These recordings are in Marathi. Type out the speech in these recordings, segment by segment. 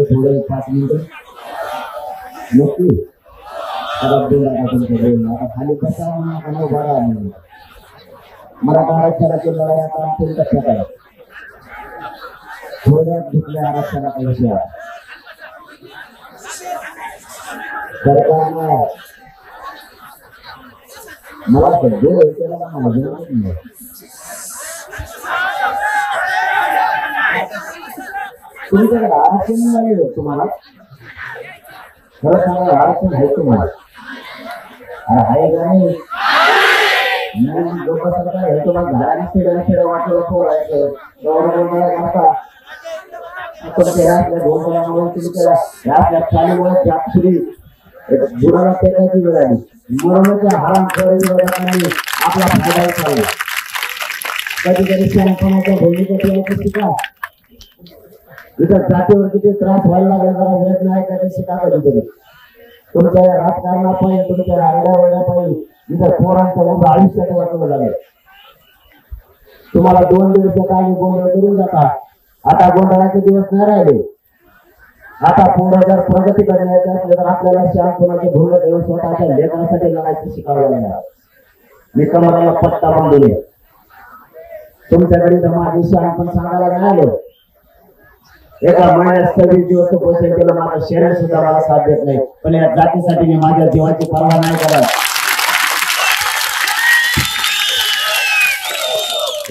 थोडे 5 मिनिटं नक्की खाली कसा उभा राहा म्हणून मराठा आरक्षणाची लढाई आता अंतिम टप्प्यात आहे. थोड्यात दुसऱ्या आरक्षणाचा विषय सरकारनं मला तुमच्याकडे आरक्षण मिळाले तुम्हाला खरं सांगा आरक्षण आहे तुम्हाला आहे का नाही लोक सरकार तुम्हाला घराने खेळ वाटलं पोरायचं बुडाला फेकायची वेळ आली मरणाच्या हरामखोरी आपला फायदा उचलला. कधी कधी शहाणपणाच्या भूमिका शिका इथं जातीवर किती त्रास व्हायला लागला जरा वेळ नाही का शिका कधीतरी तुमच्या राजकारणापायी तुमच्या आरड्यावड्यापायी इथं पोरांचं उभं आयुष्यात वाटलं झालं. तुम्हाला 2 दिवस काही गोंधळ करून जाता आता गोंधळाचे दिवस नाही राहिले. आता पुढे जर प्रगती करण्याची असली तर आपल्याला शहाणपणाची भूमिका घेऊन स्वतःच्या लेखनासाठी लढायचं शिकावं लागणार. मी तुम्हाला पट्टा बांधले तुमच्याकडे तर माझी शहाणपण सांगायला नाही आलो. एका महिन्यात 26 दिवस पोषण केलं माझं शरीर सुद्धा मला साथ देत नाही पण या जातीसाठी मी माझ्या जीवाची पर्वा नाही करत.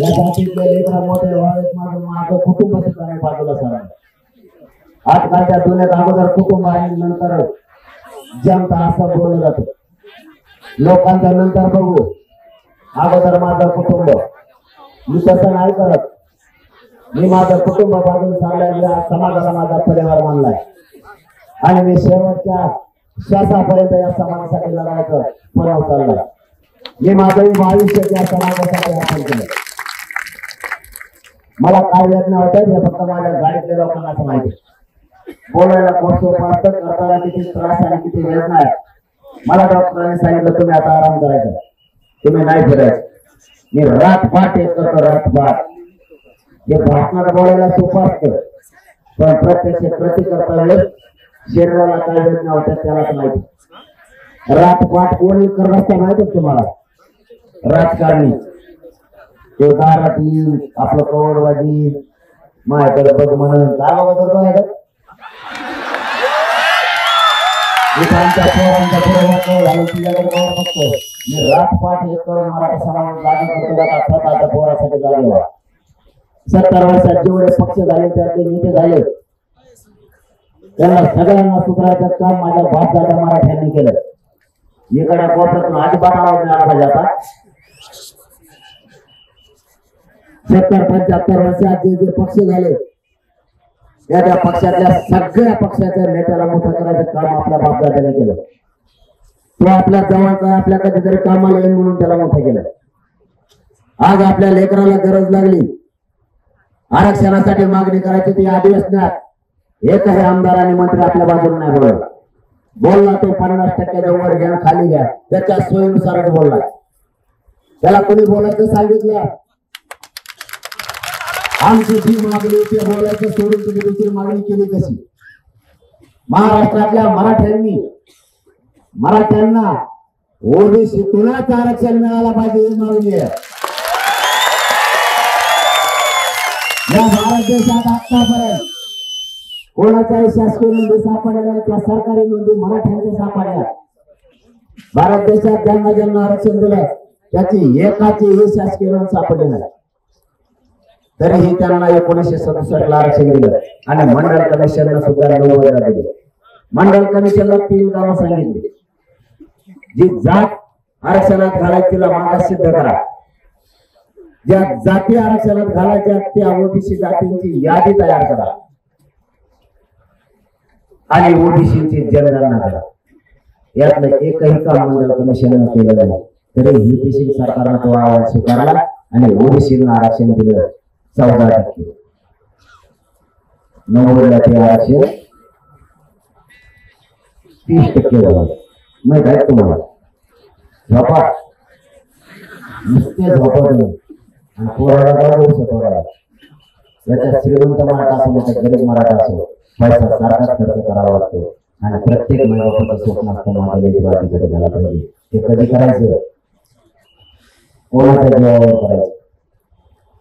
या जातीतले लेकरा मोठे व्हावेत माझं कुटुंब सुद्धा नाही बाजूला सर. आजकालच्या दुनियेत अगोदर कुटुंब आणि नंतर जनता असं बोललं जातं. लोकांच्या नंतर बघू अगोदर माझं कुटुंब. मी तसं नाही करत. मी माझं कुटुंब बाजूला सांगल्या समाजाला माझा परिवार मानलाय आणि मी शेवटच्या श्वासापर्यंत या समाजासाठी लढायचं पुन्हा चाललाय. मी माझं आयुष्य त्या समाजासाठी अर्पण केलं. मला काय वेदना होत्या हे फक्त माझ्या गाडीतल्या लोकांनाच माहिती. बोलायला कोण सोपं असतं करताना किती त्रास आणि किती वेदना आहे. मला डॉक्टरांनी सांगितलं तुम्ही आता आराम करायचा तुम्ही नाही फिरायचं. मी रातपाट एक करतो रातपाट. हे भाषणात बोलायला सोपं असतं पण प्रत्यक्ष कृती करता वेळेस शरीराला काय वेदना होत्या त्यालाच माहिती. रातपाट कोणी करत असता माहिती तुम्हाला राजकारणी तो दारात येईल आपलं कवडबाजी माझ्याकडे बघ म्हणून काय बघतो आहे मी रातपाट एक करून मराठा समाज लागू करतो पोरासाठी झालेला. 70 वर्षात जेवढे पक्ष झाले त्यातले नेते झाले त्यांना सगळ्यांना सुधारायचं काम माझ्या बापदादा मराठ्यांनी केलं. इकडे कोपऱ्यातून अजिबात आवाज नाही आला पाहिजे. आता 70-75 वर्षात जे पक्ष झाले त्या पक्षातल्या सगळ्या पक्षाच्या नेत्याला मोठं करायचं काम आपल्या बापदादाने केलं. तो आपल्या जवळचा आपल्या कधीतरी कामाला येईल म्हणून त्याला मोठं केलं. आज आपल्या लेकराला गरज लागली आरक्षणासाठी मागणी करायची ती अधिवेशनात एकही आमदार आणि मंत्री आपल्या बाजूने नाही बोलला. बोलला तो 50% वर घ्या खाली घ्या त्याच्या सोयीनुसारच बोलला. त्याला कोणी बोलायचं सांगितलं आमची जी मागणी ते बोलायचं सोडून तुम्ही दुसरी मागणी केली कशी. महाराष्ट्रातल्या मराठ्यांना ओबीसीतूनच आरक्षण मिळायला पाहिजे ही मागणी आहे. या भारत देशात आतापर्यंत कोणाच्याही शासकीय नोंदी सापडल्या त्या सरकारी नोंदी मराठ्यांच्या सापडल्या. भारत देशात ज्यांना ज्यांना आरक्षण दिलं त्याची एकाची ही शासकीय नोंद सापडली नाही. तरीही त्यांना 1967 ला आरक्षण दिलं आणि मंडळ कमिशनला सुद्धा 90,000 दिले. मंडळ कमिशनला 3 कामं सांगितली. जी जात आरक्षणात घालायची तिला मागास सिद्ध करा. ज्या जाती आरक्षणात घालायच्या त्या ओबीसी जातींची यादी तयार करा आणि ओबीसीची जनगणना करा. यातलं एकही काम मंडळ कमिशननं केलं नाही. तरी युपीसी सरकारनं तो आवाज स्वीकारला आणि ओबीसीला आरक्षण दिलं 14%. 90ला ते आरक्षण 30% झालं. माहित आहे तुम्हाला झोपा नुसते झोपत आणि पोराला याच्यात श्रीमंत मराठा असो गरीब मराठा असो पैसा सारखाच खर्च करावा लागतो आणि प्रत्येक महिन्याचं स्वप्न असतं माझ्या लेकराकडे झाला पाहिजे. ते कधी करायचं? कोणाच्या जीवावर करायचं?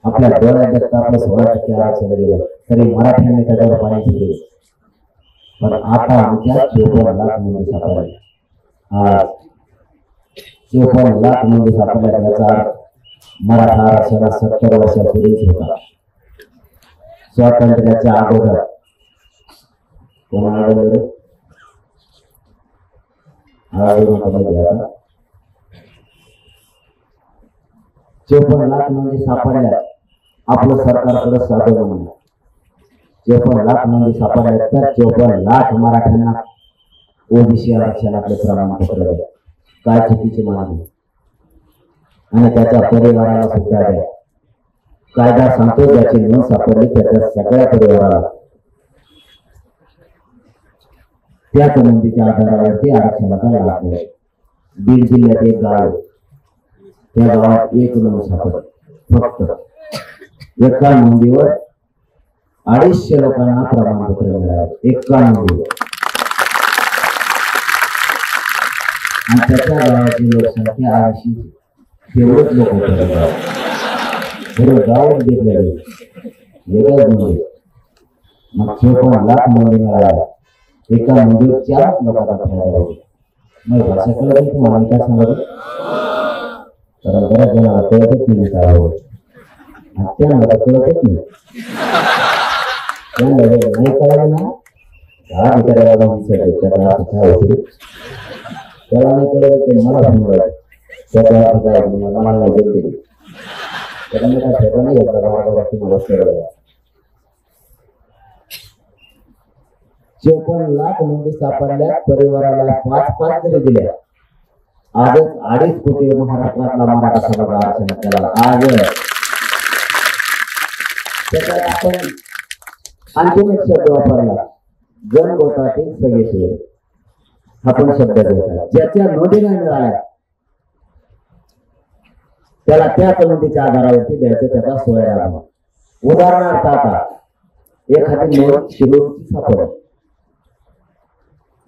आपल्या डोळ्यात जर आपलं 16% आरक्षण दिलं तरी मराठ्यांनी त्याच्यावर पाणी दिले. पण आता आमच्या 54 लाख नोंदी सापडल्या. 54 लाख नोंदी सापडल्या. त्याचा मराठा आरक्षण 70 वर्षापूर्वीच होता. स्वातंत्र्याच्या अगोदर कोणाला 54 लाख नोंदी सापडल्या. आपलं सरकारकडे साधन म्हणून 54 लाख नोंदी सापडल्या तर 54 लाख मराठ्यांना ओबीसी आरक्षणाकडे प्रमाणपत्र द्या. काय चुकीची मागणी? आणि त्याच्या परिवाराला सुद्धा द्या. कायदा सांगतो ज्याची नोंद सापडली त्याच्या सगळ्या परिवाराला त्याच नोंदीच्या आधारावरती आरक्षणाचा लाभ मिळेल. बीड जिल्ह्यात एक गाव, त्या गावात एक नोंद सापडली. फक्त एका नोंदीवर 250 लोकांना प्रमाणपत्र मिळाले. एका नोंदीवर. आणि त्याच्या गावाची लोकसंख्या 80. तेवढेच लोक होते. गाव घेतले वेगळ्या नोंदी. मग 54 लाख नोंदी मिळाल्या. एका नोंदीवर 4 लोकांना फायदा होईल. मग भाषा कळत तुम्हाला काय सांगत? कारण बऱ्याच जणांना कळतच नाही काय आवड. त्यांना कळतच नाही. नाही कळालं ना हा विचारायला त्याचा अर्थ काय होते त्याला नाही कळलं ते मला समजायचं. त्याचा अर्थ काय मला नाही बोलते त्याला मी काय ठेवा नाही घेतला गावाची मदत करायला. 54 लाख नोंदी सापडल्या. परिवाराला 5-5 जरी दिल्या आजच 2.5 कोटी महाराष्ट्रातला मराठा समाज आरक्षण केला. आज त्याच्यात आपण आणखीन एक शब्द वापरला, जनगोतातील सगळे सोय. आपण शब्द द्यायचा ज्याच्या नोंदी नाही मिळाल्या त्याला त्याच नोंदीच्या आधारावरती द्यायचं. त्याचा सोय राहा. उदाहरणार्थ आता एखादी नोंद शिरूरची सापडली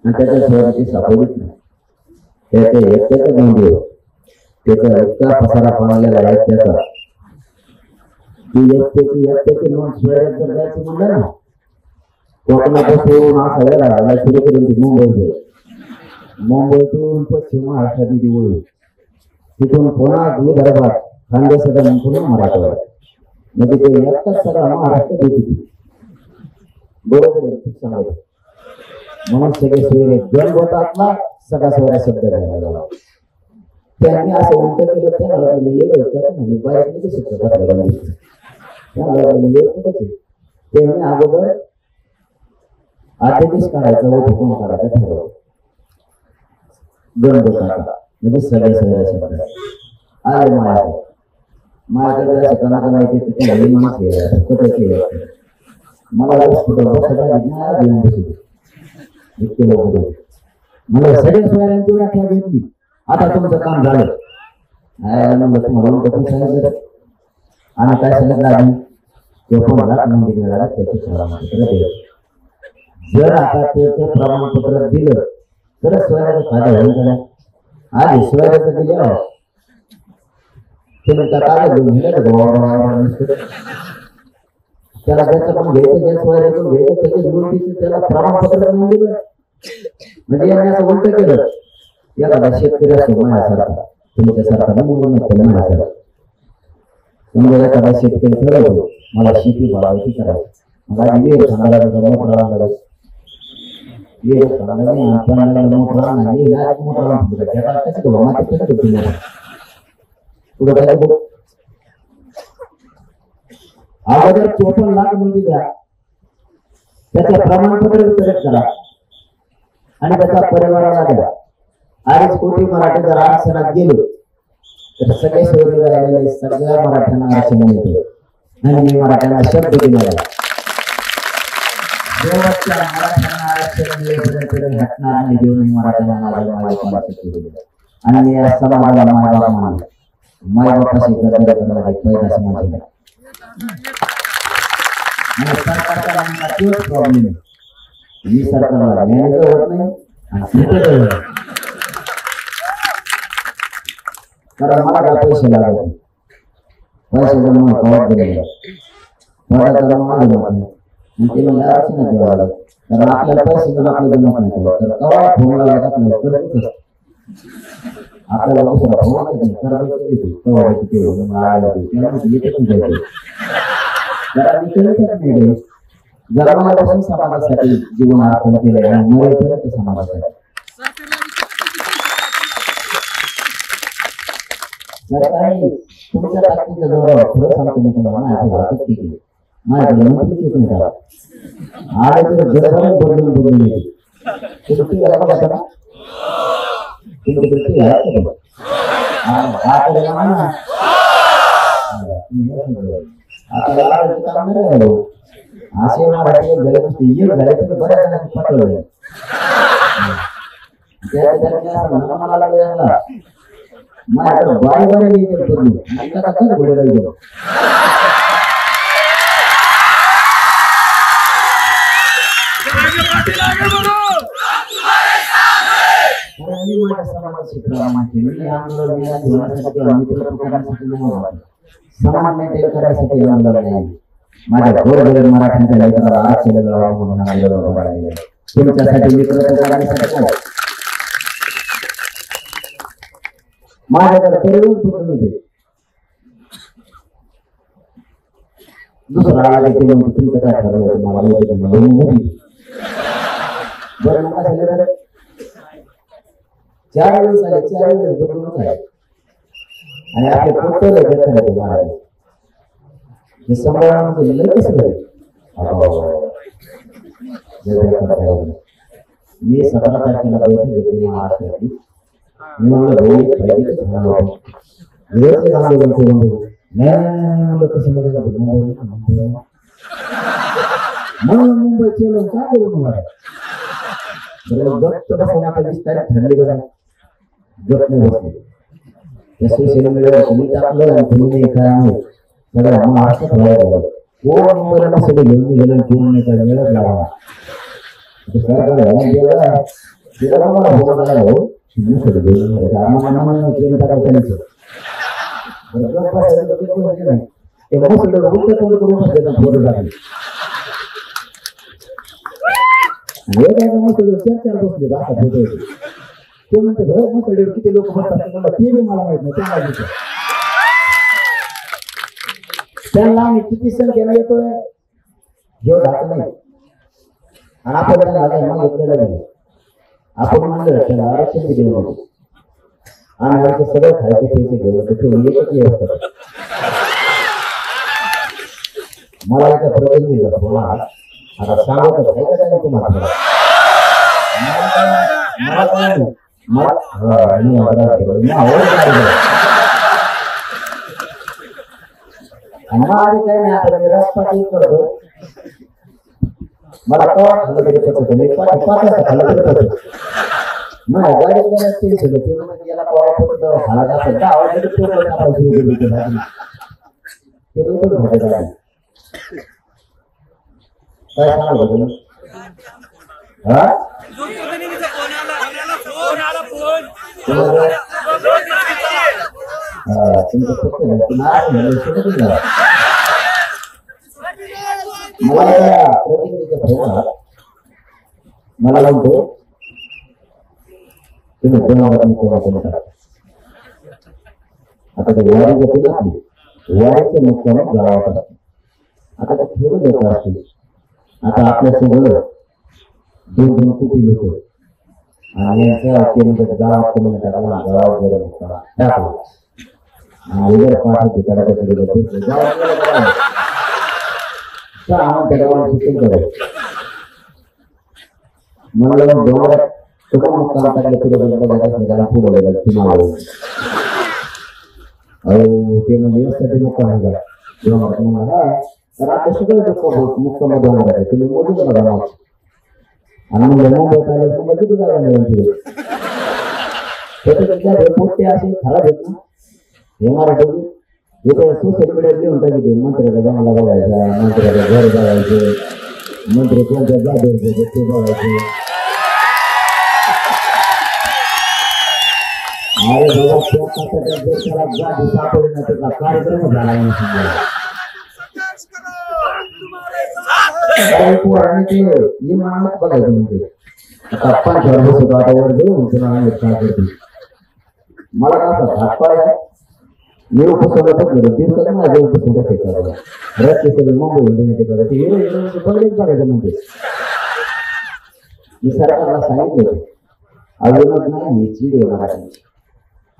आणि त्याच्या सोयाची सापडलीच नाही. त्याचे एकट्याच नोंदी त्याचा इतका पसारा पाळलेला आहे त्याचा एकट्याची नोंद सोयात जर द्यायची म्हणलं ना कोकणापासून हा सगळ्याला सुरू करून मुंबईतून पश्चिम महाराष्ट्रात दिवळ तिथून पुन्हा विदर्भात खानदेशात पुन्हा मराठवाड्यात म्हणजे ते एकटाच सगळा महाराष्ट्र देते. बरोबर सांगायचं म्हणून सगळे सोयरे जन होतातला सगळा सोयरा शब्द घ्यायला झाला. त्यांनी असं उलट केलं त्याला त्यांनी अगोदर अध्यादेश काढायचा व हुकूम काढायचा ठरवलं. गणगोताचा म्हणजे सगळ्या सगळ्या शब्द आले माझ्याकडे असं कणाला माहिती तिथे हल्ली माणूस कुठे मला सगळ्या घेऊन बसली इतके लोक मला सगळ्या सोयऱ्यांची व्याख्या घेतली. आता तुमचं काम झालं म्हणून कसं सांगितलं आणि काय सांगितलं आधी 54 लाख नोंदी मिळाला त्याचे प्रमाणपत्र दिलं. जर आता त्याचं प्रमाणपत्र दिलं तरच सोयऱ्याचा फायदा होईल का नाही? आधी सोयऱ्याचं दिलं तुम्ही त्या काय घेऊन त्याला त्याचं पण घ्यायचं ज्या सोयऱ्यातून घ्यायचं त्याच्या नोंदीचं त्याला प्रमाणपत्र म्हणून दिलं. म्हणजे यांनी असं उलट केलं. एखादा शेतकरी असतो माझ्यासारखा तुमच्यासारखा म्हणून माझ्यासारखा तुम्हाला एखादा शेतकरी ठरवतो मला शेती बघायची करायची मला सांगायला मोठा अगोदर 54 लाख नोंदी द्या त्याचं प्रमाणपत्र वितरित करा आणि त्याच्या परिवाराला द्या. 2.5 कोटी मराठी जर आरक्षणात गेले तर सगळे सोयरे राहिलेले सगळ्या मराठ्यांना आरक्षण मिळते. आणि मी मराठ्यांना शब्द दिलेला शेवटच्या मराठ्यांना आरक्षण मिळेपर्यंत हटणार नाही देऊन मराठ्यांना आणि मी या समाजाला मायबाप मानले. मायबापाशी गद्दारी करणारा पहिला समाज आहे. सरकारचा प्रॉब्लेम ही सरकारला मॅनेजर होत नाही आणि कारण मला काय पैसे लागत नाही. पैसे जमा कवच दिले मला जमा जमत नाही ते मला अडचण द्यावं लागत कारण आपल्याला पैसे जर आपल्याला जमत नाही तर कवा फोन लागत आपल्याला करतच आपल्याला दुसरा फोन नाही करायचं येतो कवा किती आला त्यामुळे येतच नाही जरा मी करतच नाही जन्मापासून समाजासाठी जीवन अर्पण केलं आणि मरेपर्यंत समाजासाठी सरकारने तुमच्या ताकदीच्या जोरावर खरं सांगतो मी तुम्हाला माझ्या वाटत केली माझ्याकडे मंत्रीच नाही करा आले तर जगभरात बदलून येते तुम्ही बघा ना तुम्ही दृष्टी आहे असे मराठी झाले तर बऱ्याच जणांनी पटवलं मला लागला माझ्याकडे बाय समाज मेंटेन करायसाठी माझ्या गोरगरीब मराठ्यांच्या लेकराला आरक्षण म्हणून तुमच्यासाठी माझ्याकडे तरुण पुतळे होते दुसरा आला की तुमचं काय ठरवलं मला बरं नका झालं 4 वेळेस आले 4 वेळेस बदलून आले आणि आपले पुतळे घेतले महाराज हे सांभाळण्यामध्ये लय कसं मी 17 तारखेला बैठक घेतली महाराष्ट्राची मी म्हणलं रोहित पाहिजे विरोधी आंदोलन करून कसं म्हणून मुंबईचे लोक का करून थंडी करा गप नाही बसले सोशल मीडियावर तुम्ही टाकलं आणि तुम्ही नाही काय सगळं महाराष्ट्रात व्हायला कोण मुंबईला सगळे घेऊन गेलं कोण नाही काय वेळच लावा सरकार मला बोलायला हो किती लोक म्हणतात ते मला माहित नाही त्यांना आम्ही किती संख्येला येतोय घेऊ दाखल नाही आणि आपल्याला आपण म्हणलं त्याला आरक्षण देऊ नको आणि आमचं सगळं खायचे पैसे घेऊन एकच असतात मला एका प्रतिनिधीला फोन आला आता सांगत आहे तुम्हाला काही नाही आता मी रस्ता करतो मला कवा खाल्लं तरी पटत मी पाच खाल्लं तरी पटत नाही गाडी याला कवा खाला जातात काय सांगाल बघ मला म्हणतो तुम्ही आता वारी गती आपली वारीचे मुक्काम गावात असते आता ते फिरून येत असतील आता आपल्या सगळं 2 कोटी लोक आणि गावात टाकलं आणि उद्या पाठवते मला डोंगरात मुक्काम टाकले ते म्हणजे यासाठी मुक्काम झाला तर आता सगळं मुक्काम डोंगरात तुम्ही मोठं बघा आणि मुंबईत आले मुंबई किती जागा मिळून पोटे असे खराब आहेत ना हे मराठी सोशल मीडियात लिहून टाकते मंत्र्याला जमाला बघायचा मंत्र्याला घर बघायचे मंत्री कोणत्या जाधव ते बघायचे. अरे बाबा जादू सापडे त्याचा कार्यक्रम झाला बघायचं म्हणजे आता 5 वर्ष होतो आता वर देऊ काय करते मला काय हातपाय मी उपसोडतच नाही दिवसात माझ्या उपसोडत रस्ते सगळे मुंबई बघायचं म्हणजे मी सरकारला सांगितलं अजूनच नाही ही चीड आहे मराठीची.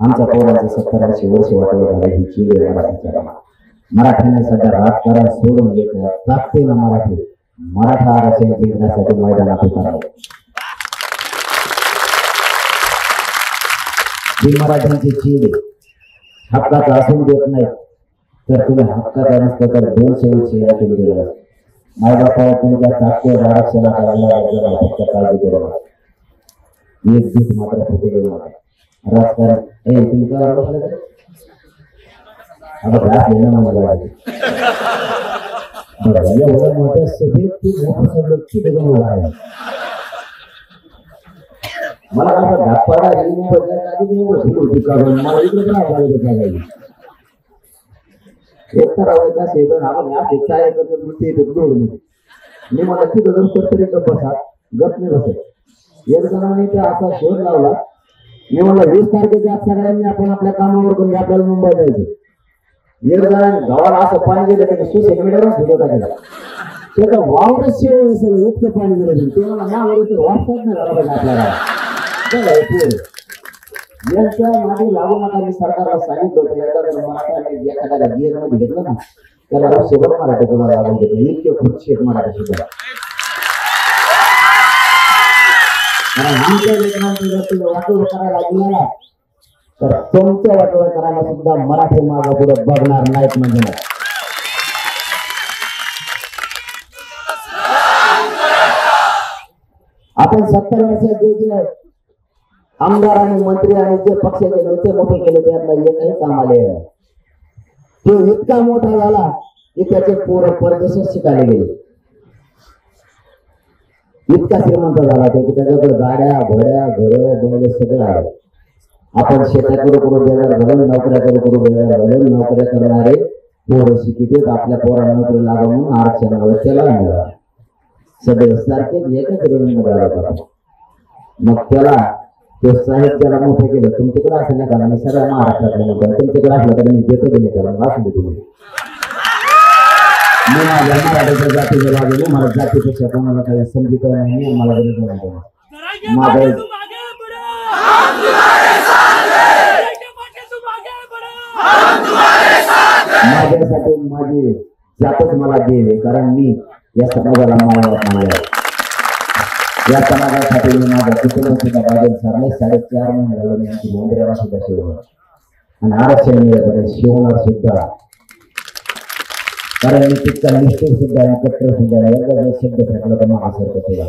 आमच्या पोरांचं 70-80 वर्ष वाटवत झालं ही चीड आहे मराठीच्या. मराठीने सध्या राजकारण सोडून घेतलं ताकदीनं मराठा आरक्षण जिंकण्यासाठी मैदानात उतरले. ही मराठ्यांची चीड हक्काचं असून देत नाही तर तुम्ही हक्काचा नसतं तर 200 केलं मायबापावर तुमच्या ताकदीवर आरक्षण करायला फक्त काळजी करू. एक दिवस मात्र फुटलेलं राजकारण हे तुमच्या आता घास येणं मला वाटते एवढं मोठ्या सभेत ती मोठं लक्ष देऊन आहे. मला कसं धापाडा मला इकडे काय एक तर मी मला तिथं तरी बसा गप नाही बसत. एक जणांनी ते असा शोध लावला मी म्हणलं 20 तारखेच्या सगळ्यांनी आपण आपल्या कामावर करून आपल्याला मुंबई जायचं. एक जणांनी गावाला असं पाणी गेलं त्याने सोशल मीडियावर व्हिडिओ टाकला त्याचा वावरच शेव सगळं इतकं पाणी गेलं ते मला नावावर वाचतात नाही झाला पाहिजे आपल्याला. यांच्या मागे लागू नका. मी सरकारला सांगितलं होतं एखाद्याला गिअर मध्ये घेतलं ना त्याला वर्षभर मराठी तुम्हाला लागून घेतलं इतके खुर्ची आहेत मराठी सुद्धा. वाटोळ करायला गेला तर तुमचं वाटोळ करायला सुद्धा मराठी मागं पुढे बघणार नाहीत म्हणजे नाही. आपण 70 वर्षाचे जे आमदार आणि मंत्री आणि जे पक्षाचे नेते मोठे केले त्यातला एकही काम आले तो इतका मोठा झाला की त्याचे पोरं परदेशात शिकायला गेले. इतका श्रीमंत झाला ते की त्याच्याकडे गाड्या घोड्या घर बंगले सगळे आहे. आपण शेताकडे करू देणार घडून नोकऱ्याकडे करू देणार घडून नोकऱ्या करणारे पोरं शिकित आपल्या पोरांना नोकरी लागा म्हणून आरक्षणामुळे त्याला मिळाला. सगळे सारखेच एकच रेल्वेमध्ये आला. मग त्याला ते साहेब त्याला मोठं केलं. तुमच्याकडे असं नाही कारण मी सगळ्या महाराष्ट्रातल्या मोठं तुमच्याकडे असलं तर मी देतो की नाही कारण असू दे तुम्ही. मी माझ्या मराठीच्या जातीच्या बाजूने मला जातीपेक्षा कोणाला काही समजित नाही मला गरज नाही. माझ्यासाठी माझी जातच मला देव आहे कारण मी या समाजाला मानवत नाही. या समाजासाठी मी माझ्या कुटुंब सुद्धा बाजूला सरणे 4.5 महिने झाले मी आमची मंदिराला सुद्धा शिवणार आणि आरक्षण मिळत शिवणार सुद्धा कारण मी तितका निष्ठूर सुद्धा कट्टर सुद्धा एकदा शब्द फेकला तर महासारखं केला.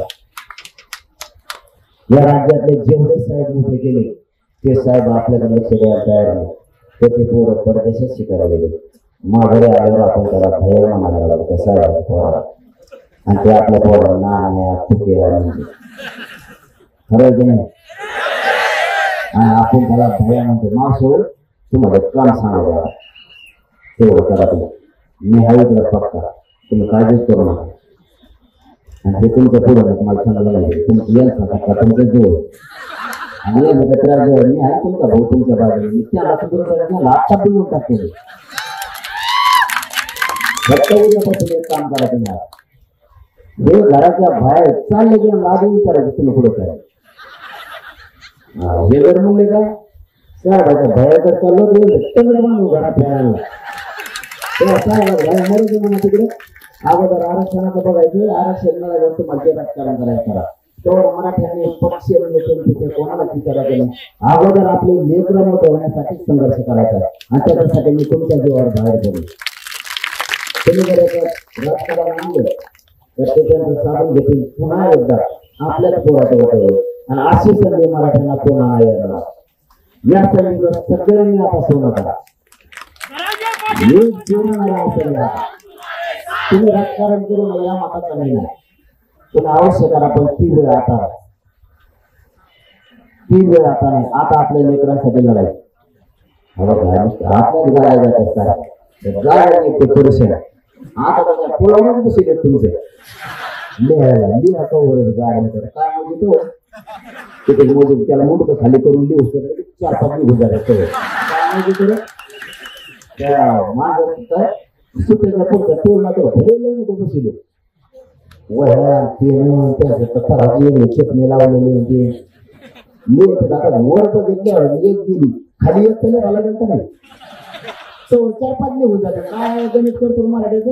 या राज्यातले जेवढे साहेब मोठे केले ते साहेब आपल्याकडे लक्ष द्यायला तयार नाही. त्याचे पोरं परदेशात शिकायला गेले. माघारी आल्यावर आपण त्याला भयाला म्हणायला लागलो त्या साहेबाच्या पोराला आणि ते आपल्या पोरांना आणि चुके खरं की नाही. आणि आपण त्याला भया म्हणतो मासो तुम्हाला काम सांगा तेवढं करा तुम्ही मी हा इकडे पक्का तुम्ही काळजीच करू नका. आणि ते तुमच्या पुढं मला सांगायला लागेल तुमचं यांचा पक्का तुमचं जोड आणि यांचा त्रास जोड मी आहे तुमचा भाऊ तुमच्या बाजूने मी त्याला आता पिऊन टाकते फक्त उद्यापासून एक काम करा तुम्ही हे घराच्या बाहेर चालले की लागून विचारायचं तुम्ही पुढे करायचं हे जर म्हणले का साहेबाच्या बाहेर चाललो ते मानू घरात फिरायला तिकडे अगोदर आरक्षणाचं बघायचं आरक्षण मिळालं तुम्हाला राजकारण करायचं करा तेवढं मराठ्यांनी पक्ष कोणाला विचारायचं नाही. अगोदर आपले लेकरं मोठं होण्यासाठी संघर्ष करायचा आणि त्याच्यासाठी मी तुमच्या जीवावर बाहेर पडलो. तुम्ही जर राजकारण आणलं तर त्याच्यानंतर साधून घेतील पुन्हा एकदा आपल्याला पोराचं होतं आणि अशी संधी मराठ्यांना पुन्हा येणार. या संधीवर सगळ्यांनी आता सोनं करा. तुम्ही राजकारण करून या मताचा नाही पण आवश्यक आहे, पण ती वेळ आता नाही. आता आपल्या लेकरांसाठी लढायचं. आपल्याला गाड्या जात असतात, गाड्या ते पुरुष आता त्याच्या पुलावर बसले तुमचे लिहा कवर गाड्या काय म्हणजे तो तिथे मोजून त्याला मोठं खाली करून लिहू 4-5 निघून जातात काय म्हणजे त्या माझं सुट्टीच्या पुढच्या टोलला तर मोठं बसले वह्या चटणी लावलेली होती. आता वर बघितल्यावर एक गेली खाली एक तरी आला गेलं नाही. 4-5 निघून जातात. काय गणित करतो मराठीचं.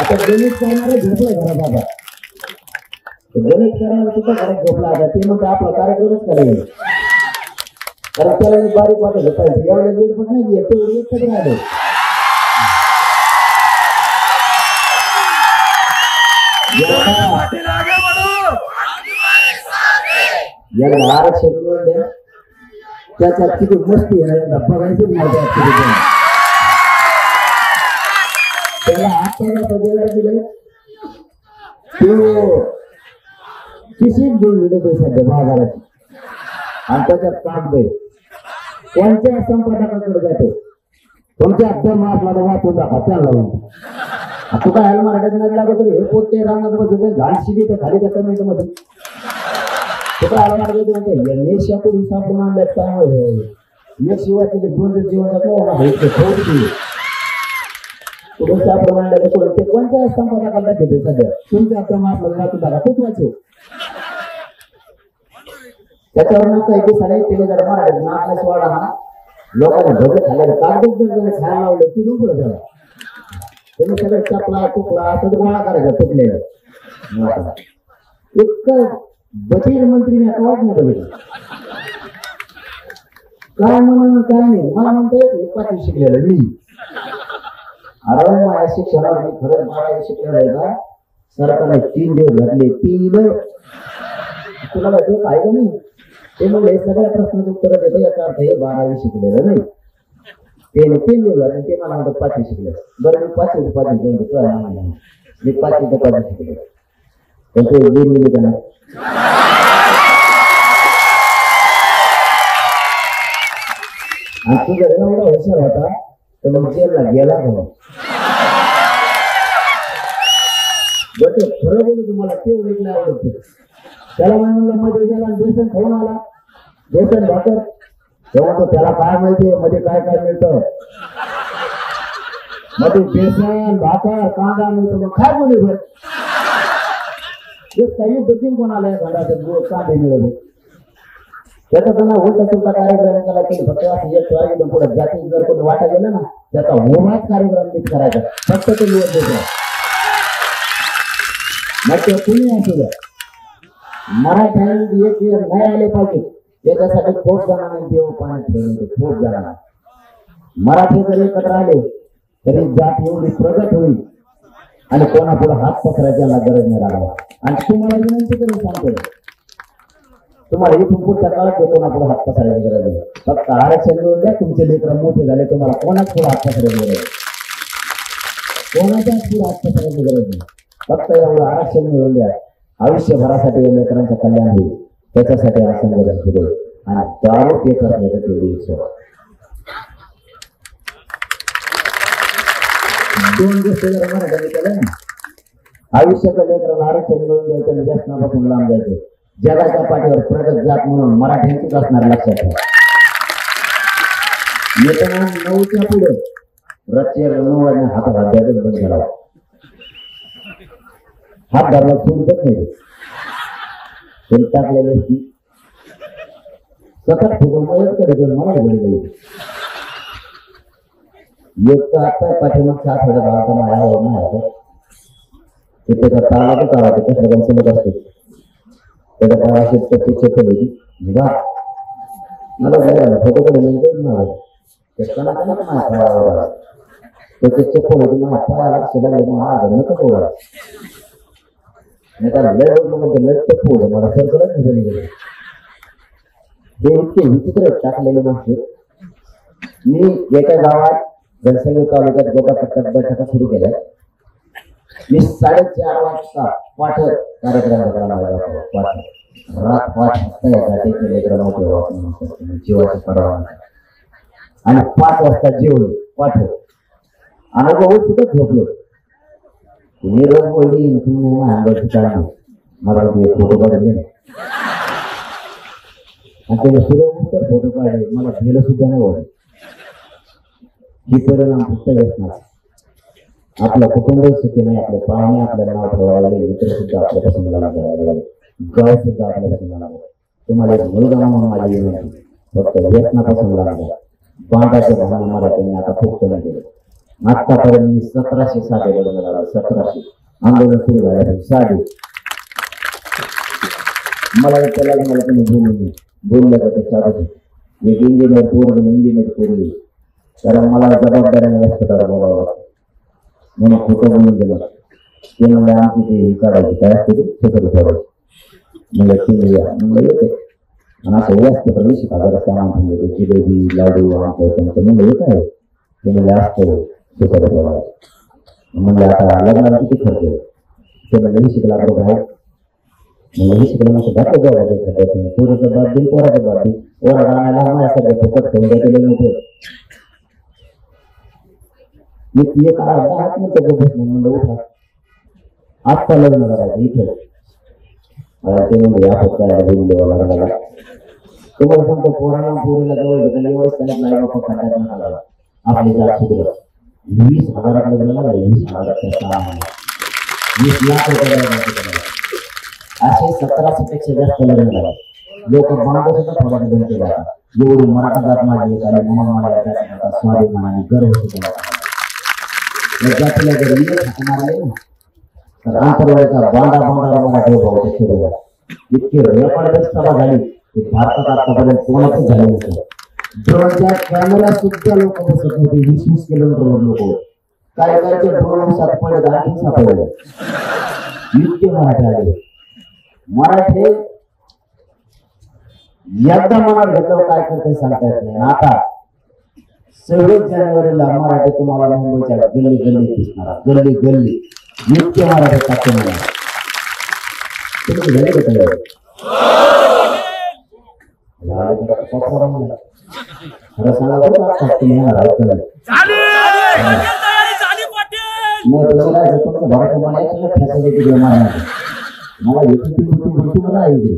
आता गणित करणारे झोपलं घरात. आता गणित करणारा सुद्धा घरात झोपला आता. ते म्हणते आपला कार्यक्रमच करायला, कारण त्याला बारीक वाटत पाहिजे. एवढ्या वेळ पण नाही तेवढी एक तरी राहिले. याला आरक्षण मिळून द्या, त्याच्या किती मस्ती आहे बघायचीच नाही. त्याला आता गेला दिले तो किशीच घेऊन येतो सध्या बाजारात, आणि त्याच्यात काम पाहिजे. कोणत्या संपादकाकडे जातो, तुमच्या अध्याय मारला तर वाचून दाखवा त्याला लावून. तू काय ह्याला मराठीत नाही लागत तरी हे पोटे रांगत बसते घाण शिडी तर खाली त्या कमेंट मध्ये कुठं ह्याला मार्ग म्हणते नेशाकडून सापडून आणल्यात काय शिवायचे दोन जीवन कुठून सापडून आणल्या ते कोणत्या संपादकाला घेते सध्या तुमच्या अध्याय मारला वाचून दाखवा तूच वाचव. त्याच्यावर काही दिवसाने तिने जर मराठीत नाचण्यास वाढा हा लोकांनी भजे खाल्ले कागद जर खायला लावले ती दुखलं त्याला तुम्ही सगळे चपला तुकडा असं गोळा करायचा तुकलेला. इतकं बचीर मंत्रीने आवाज नाही बघितलं काय म्हणून काय नाही. मला म्हणतोय 5वी शिकलेलं मी. अरे माझ्या शिक्षणावर मी खरंच 12वी शिकलेलं आहे का. सरकारने 3 दिवस घातले 3 तुला माहिती आहे का नाही. ते म्हणले सगळ्या प्रश्नाचं उत्तर देतो याचा अर्थ हे 12वी शिकलेलं नाही. ते 3 दिवस आणि ते मला म्हणतात 5वी शिकले. बरं मी 5वी ते 5वी मी 5वी ते 5वी शिकले. त्यांचे मिनिट ना आणि तू जर एवढा हुशार होता तर मग जेलला गेला म्हणून बरं खरं बोलू तुम्हाला तेवढं एक नाही आवडत. त्याला म्हणलं मध्ये गेला बेसन खाऊन आला बेसन भाकर तेव्हा तो त्याला काय माहिती मध्ये काय काय मिळतं. मध्ये बेसन भाकर कांदा मिळतो मग काय बोलू काही बदून कोणाला घरात कांदे मिळवले त्याचा त्यांना उलटा सुलटा कार्यक्रम केला की फक्त पुढे जाती जर कोणी वाटा गेला ना त्याचा होमाच कार्यक्रम नीट करायचा फक्त ते निवड द्यायचं. मग ते कुणी असू द्या मराठ्यांनी एक नाही आले पाहिजे त्याच्यासाठी खूप जणांनी देव पाणी ठेवले. खूप जणांना मराठी जरी एकत्र आले तरी जात एवढी प्रगत होईल आणि कोणापुढे हात पसरायला गरज नाही लागला. आणि तुम्हाला विनंती करून सांगतो तुम्हाला इथून पुढच्या काळात कोणापुढे हात पसरायची गरज नाही. फक्त आरक्षण मिळून द्या. तुमचे लेकर मोठे झाले तुम्हाला कोणाच पुढे हात पसरायची गरज नाही. कोणाच्याच पुढे हात पसरायची गरज नाही. फक्त एवढं आरक्षण मिळून द्या. आयुष्यभरासाठी या लेकरांचं कल्याण होईल त्याच्यासाठी हा संघर्ष सुरू होईल. आणि दारू पेत असण्याचं तेवढी इच्छा 2 गोष्टी जर मराठी केल्या ना आयुष्याचं लेकरांना आरक्षण मिळून द्यायचं व्यसनापासून लांब जायचं. जगाच्या पाठीवर प्रगत जात म्हणून मराठ्यांचीच असणार लक्षात ठेवा. येताना 9च्या पुढे रच्चे 9 वाजता हातात द्यायचं बंद करावा. हात धरला सोडतच नाही ते टाकलेले की सतत फुटून कडे मला गेली एक तर आता पाठीमागच्या आठवड्यात आलता नाही ते त्याचा तालाच आला ते कसं गमसलत असते त्याच्या काळाशी चेक होती निघा मला जायला फोटोकडे नाही त्याचे चेक होती मग पायाला शिला नको ओळा नाही त्याला लय चेक होतं मला सरकारच निघाली गेले. हे इतके विचित्र टाकलेले माणसं. मी एका गावात जनसंख्या तालुक्यात गोटा पट्ट्यात बैठका सुरू केल्या. मी 4:30 वाजता पाठ कार्यक्रम पाठ रात 5 वाजता जीवाची परवाना आणि 5 वाजता जेवलो पाठ अनुभव सुद्धा झोपलो तुम्ही रोज बोलली तुम्ही मला फोटो काढले आणि त्याला सुरू फोटो काढले मला गेलं सुद्धा नाही होत ही परिणाम फक्त असणार आपलं कुटुंब सुखी नाही आपले पाहुणे आपल्याला नाव ठेवायला लागले मित्र सुद्धा आपल्यापासून लागले गाव सुद्धा आपल्यापासून लागले तुम्हाला एक मुलगा म्हणून माझी विनंती फक्त व्यसनापासून लागला बांधाचे भावना मराठीने आता खूप कमी केले आतापर्यंत मी 1700 साधे लग्न झाला 1700 आंदोलन सुरू झालं साधे मला त्याला मला तुम्ही बोललं का ते चालत एक इंजिनियर पूर्ण इंजिनियर पूर्वी कारण मला जबाबदारीने व्यस्त करा बोलावं लागतं म्हणून खोटं बोलून गेलं ते म्हणजे आमची ते काढायची काय असते ते छोटं ठेवायची म्हणजे तुम्ही या म्हणजे येते आणि असं व्यस्त प्रवेश हजार सामान म्हणजे जिलेबी लाडू म्हणजे येत आहे ते म्हणजे असतं छोटं ठेवायचं म्हणजे आता लग्नाला किती खर्च आहे ते म्हणजे 20 लाख रुपये आहे म्हणजे शिकलं नसतं घातलं जाऊ पोराचं बाद देईल पोराचं बाद देईल पोरा राहण्याला माझ्यासाठी फुकट ठेवून गेलेलं नव्हतं मी एक अर्धा हात नंतर बस म्हणून उठा आत्ता लग्न करायचं इथे ते म्हणजे या फक्त लग्नाला तुम्हाला सांगतो पोराला पोरीला जवळ घेतलं एवढंच त्यांना नाही बाबा काढायला नका आपली जात शिकलं 20,000 लग्न झालं 20,000 20 लाख रुपये असे 1700 पेक्षा जास्त लग्न झाले लोक बांधव सुद्धा थोडा बंद केला एवढी मराठा जात माझी आणि मला स्वाभिमानाने गर्व सुद्धा जातीला जर मारले ना तर आंतरवाडीचा बांधा मराठी भाऊ इतकी रेकॉर्ड सभा झाली की भारतात आतापर्यंत कोणाच झाले नसेल ड्रोनच्या कॅमेरा सुद्धा लोक बसत होते 20 किलोमीटरवर लोक काय करायचे ड्रोन सापडले आणखी सापडले इतके मराठी आले मराठी एकदा मनात घेतलं काय करते सांगता येत नाही आता 26 जानेवारीला मराठी तुम्हाला मुंबईच्या गल्ली गल्ली दिसणार गल्ली गल्ली इतके मराठी टाकते मला तुम्ही झाले का तयार खरं सांगा बरं तुम्ही येणार ऐकलं तुमचं भराचं मला मला येथे मला ऐकली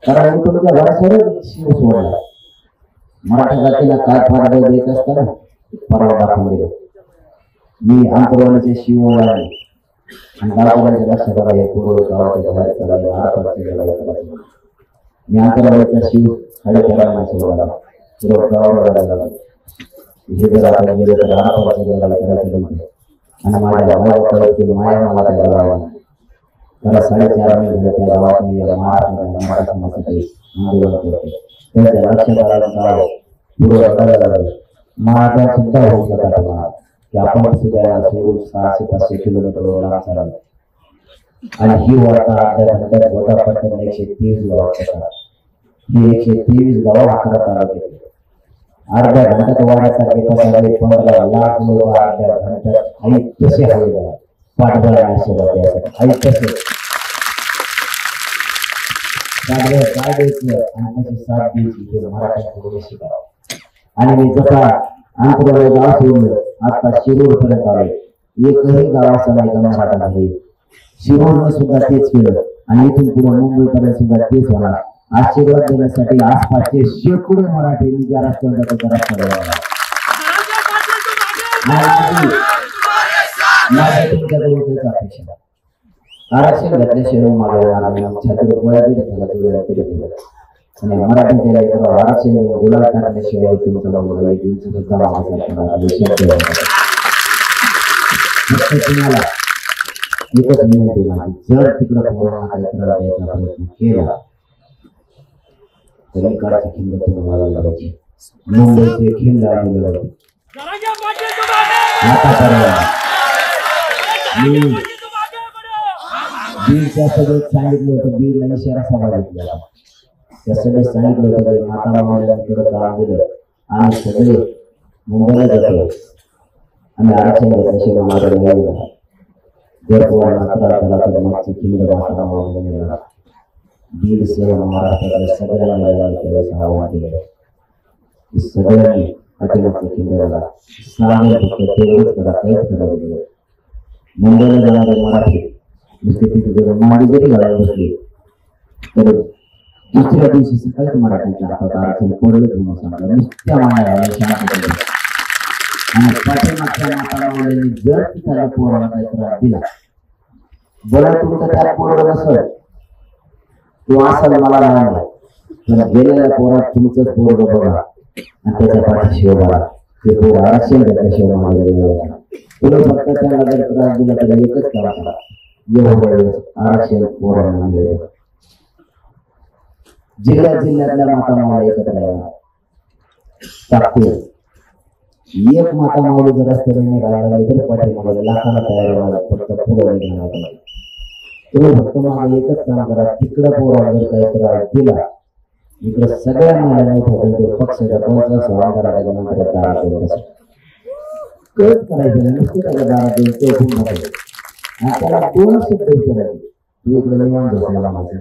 कारण मी तुमच्या घरासमोर शिव सोडला मराठा जातीला काय फायदा देत असताना परवा दाखवून दिले मी आंतरवाडीचे शिव आणि गावाच्या लक्षात आला हे पूर्व गावाच्या बाहेर चालला मी आंतरवाडीचा शिव 11.5 सोडला पूर्व गावाला हे जर आपण गेले तर करायचं आणि माझ्या गावाकडे माया मला त्या गावाला मला 4.5 महिने त्या गावात मी मराठा समाजासाठी आंदोलन करते त्यांच्या लक्षात आलं पूर्व माझा सुद्धा होऊ शकत मला की आपण सुद्धा सोडून 600-500 किलोमीटर लांब चाललो आणि ही वार्ता अर्ध्या घंट्यात होता पटकन 123 गावात ही 123 गाव 11 तालुक्यात अर्ध्या घंट्यात वाढायसारखे पसरले 15 लाख लोक अर्ध्या घंट्यात आई कसे हवे पाठबळ आई कसे काय द्यायचं आणि कशी साथ द्यायची हे मराठ्यांकडून शिकावं आणि मी जसा आंतरवाडी गाव सोडलं आता शिरूर पर्यंत आले एकही गावाचा नाही मराठा नाही शिरूरनं सुद्धा तेच केलं आणि इथून पुढे मुंबई पर्यंत सुद्धा तेच होणार आशीर्वाद देण्यासाठी आसपासचे शेकडो मराठी मी ज्या रस्त्यावर जातो त्या रस्त्यावर अपेक्षा आरक्षण घातल्याशिवाय आणि मराठीच्या आरक्षण गुलाब टाकल्याशिवाय तुम्हाला एकच विनंती माझी जर तिकडे प्रयत्न केला तरी काळाची खिंड तुम्हाला लावायची मुंबईचे खिंड आलेली लावायची बीडच्या सगळ्यात सांगितलं होतं बीडला इशारा सभा घेतलेला त्या सगळ्यात सांगितलं होतं माता मावळ्यांकडे काम दिलं आम्ही सगळे मुंबईला जातो आणि आरक्षण घेतल्याशिवाय माझं नाही दिला जर कोणाला त्रास झाला तर मागची खिंड भाषा मागवलेला बीड सेवा महाराष्ट्रातल्या सगळ्यांना आव्हान दिलं की सगळ्यांनी पाठीमागची खिंड झाला सांगून फक्त तेवढंच करा काहीच करावं दिलं मुंबईला जाणारे मराठी तिथे मांडी जरी घालायला बसली तर दुसऱ्या दिवशी सकाळीच मराठीच्या हातात आरक्षण पडलंच म्हणून सांगलं नुसत्या मांडायला शांत आणि पाठीमागच्या माताला जर तिथल्या पोराला काही त्रास दिला बरं तुमचं त्या पोरं नसल किंवा असं मला नाही तर गेलेल्या पोरात तुमचंच पोरग बघा आणि त्याच्या पाठीशी बघा ते पोर आरक्षण घेतल्याशिवाय मागे तुला फक्त त्याला जर त्रास दिला तर एकच करा एवढं आरक्षण पोरांना मिळेल जिल्ह्यातल्या माता मावळ्या एकत्र येणार टाकतील एक माता मावळी जर रस्त्याने निघायला तर पाठीमागे लाखाला तयार होणार फक्त पुढे निघणार तुम्ही फक्त मागे एकच काम करा तिकडं पोराला जर काही त्रास दिला इकडे सगळ्या महिलांना पक्षाच्या कोणता आमदाराच्या नंतर दारात येऊन कळत करायचं नाही नुसतं त्याच्या दारात येऊन ते उठून बघायचं आणि त्याला दोन शब्द विचारायचे तू इकडे निवांत झोपला माझं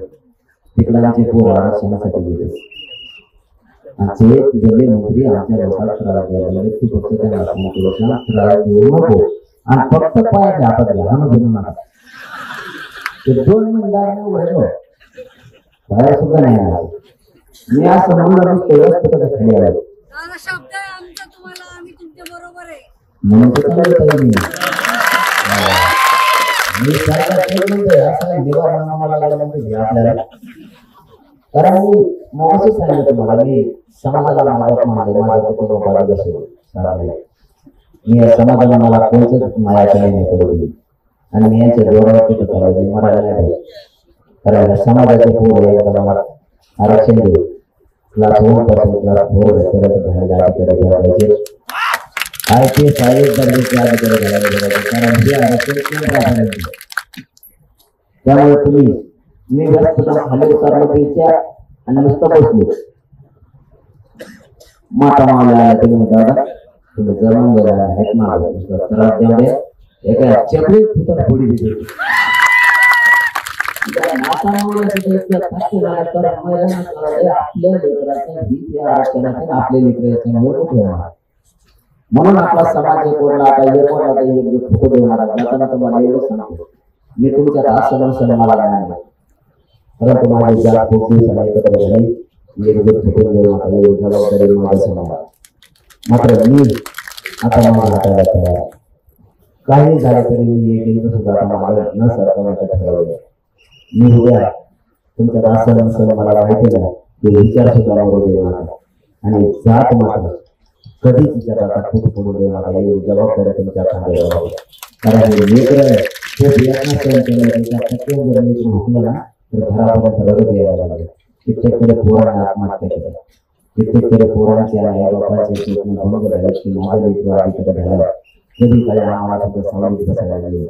तिकडे आमचे पोरं आरक्षणासाठी गेले आमचे गेले मंत्री आमच्या लोकांना त्रास द्यायला तू फक्त त्यांना त्रास देऊ नको आणि फक्त पायाच्या हातात घ्या हा घेऊन नका ते 2 महिन्याने उघडलो बाहेर सुद्धा नाही आला मी असं म्हणून व्यवस्थित खाली आलो शब्द आहे आमचा तुम्हाला आम्ही तुमच्या बरोबर आहे म्हणून ते काही मी असं निवारणा मला लागला म्हणजे आपल्याला कारण मी मगाशीच सांगितलं तुम्हाला मी समाजाला मागत मानले माझ्या कुटुंबाला असेल मी समाजाला मला कोणतंच मायाकडे नाही करू दिली आणि मी यांच्या जोरावर कुठं चालवली मरायला नाही कारण समाजाचे पुढे मला आरक्षण देऊ क्लास 1 पासून क्लास 4 पर्यंत बाहेर अधिकारी घालायचे IPS दर्जाचे अधिकारी घालायला कारण हे आरक्षण त्यामुळे तुम्ही मी व्यासपीठावर खाली उतरलो पैच्या आणि नुसतं बसलो माता मावल्या तुम्ही दादा तुम्ही जमून गेला आहेत मावल्या त्रास देऊन एका चपलीत सुद्धा थोडी दिली माता मावल्या आपल्या लेकराच्या ही आरक्षणाचे आपले लेकर होणार म्हणून आपला समाज एक कोणला आता एक कोणाला एक फोटो देणार जाताना तुम्हाला एवढं सांगतो मी तुमच्यात असं सण मला नाही परंतु माझे ज्या खूप दिवसाला एकत्र झाले एकजूट फुटून घेऊन आले जबाबदारी माझ्या समाजात मात्र मी आता मला हाताळायला तयार काही झालं तरी मी एक इंच सुद्धा आता माझं न सरकारला ठरवलं मी उद्या तुमच्यात असं नसलं मला माहिती नाही की विचार सुद्धा मोरू देऊ नका आणि जात मात्र कधीच विचार आता खूप पडू देऊ नका ही जबाबदारी तुमच्या खांद्यावर कारण हे लेकरं खूप यत्न सहन केलं त्याच्या टक्क्यावर जर लेकरं हुकलं ना तर घरापर्यंत रगत यायला लागले कित्येक पोरांना आत्महत्या केल्या कित्येक पोरांच्या आई बापाचे स्वप्न भंग झाले की माझं लेकरं आईकडे झालं कधी काही आम्हाला सुद्धा सावलीत बसायला लागले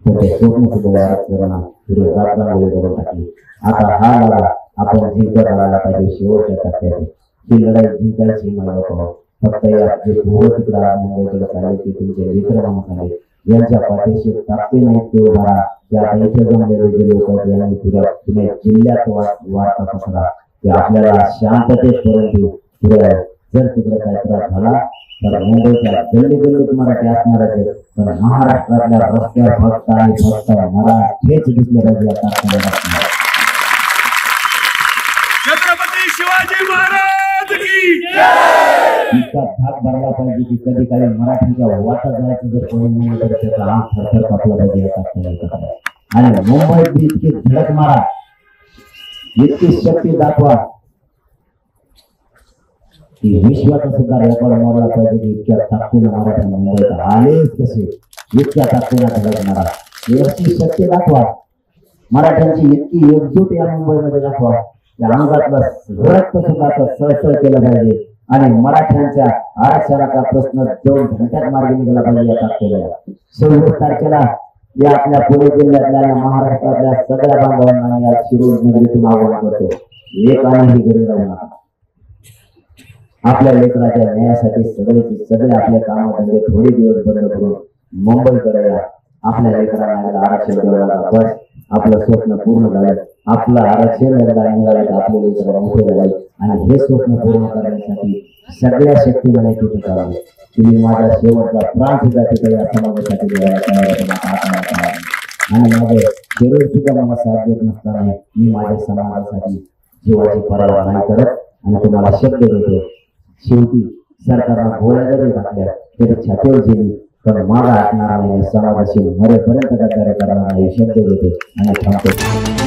पण ते स्वप्न सुद्धा आरक्षणाला पुढे रात्रांमध्ये करून टाकली आता हा लढा आपण जिंकत आला पाहिजे शेवटच्या टप्प्यात ही लढाई जिंकायची मला पाहू फक्त या जे पोरं तिकडे मुंबईकडे चालले ते तुमचे लेकर म्हणून आले यांच्या पाठीशी ताकदी नाही तो भरा या इथे जमलेले जे लोक आहेत यांनी पुणे जिल्ह्यात वार्ता पसरा की आपल्याला शांततेत करून देऊ पुढे जर तिकडे काही त्रास झाला तर मुंबईच्या गल्लीत मराठी असणार आहे पण महाराष्ट्रातल्या रस्त्यावर फक्त आणि फक्त मराठीच दिसले पाहिजे छत्रपती शिवाजी महाराज की इतका धाक भरला पाहिजे की कधी काही मराठीच्या वाटा जायचं जर कोणी म्हणून तर त्याचा आग थरथर कापला पाहिजे आणि मुंबईत इतकी धडक मारा इतकी शक्ती दाखवा की विश्वाचा सुद्धा रेकॉर्ड मोडला पाहिजे की इतक्या ताकदीने मराठी मुंबईत आलेच कसे इतक्या ताकदीने धडक मारा याची शक्ती दाखवा मराठ्यांची इतकी एकजूट या मुंबईमध्ये दाखवा या अंगातलं रक्त सुद्धा सळसळ केलं पाहिजे आणि मराठ्यांच्या आरक्षणाचा प्रश्न 2 घंट्यात मार्गी निघाला पाहिजे या ताकदीला 26 तारखेला या आपल्या पुणे जिल्ह्यातल्या महाराष्ट्रातल्या सगळ्या बांधवांना या शिरूर नगरीतून आवाहन करतो एक आणि ही घरी राहू नका आपल्या लेकराच्या न्यायासाठी सगळे आपले कामधंदे थोडे दिवस बंद करून मुंबईकडे या. आपल्या लेकरांना आरक्षण देऊन बस आपलं स्वप्न पूर्ण झालं. आपलं आरक्षण एकदा मिळालं तर आपले लेकर मोठे झाले आणि हे स्वप्न पूर्ण करण्यासाठी सगळ्या शक्तीने तिथे करावे. तुम्ही माझा शेवटचा प्राण सुद्धा तिथे या समाजासाठी द्यायला तयार आहे. आणि माझे शरीर सुद्धा मला साथ देत नसताना मी माझ्या समाजासाठी जीवाची पर्वा नाही करत आणि तुम्हाला शब्द देतो. शेवटी सरकारला गोळ्या जरी घातल्या तरी छातीवर झेली पण मागा असणार नाही. समाजाशी मरेपर्यंत गद्दारी करणार नाही शब्द देतो आणि थांबतो.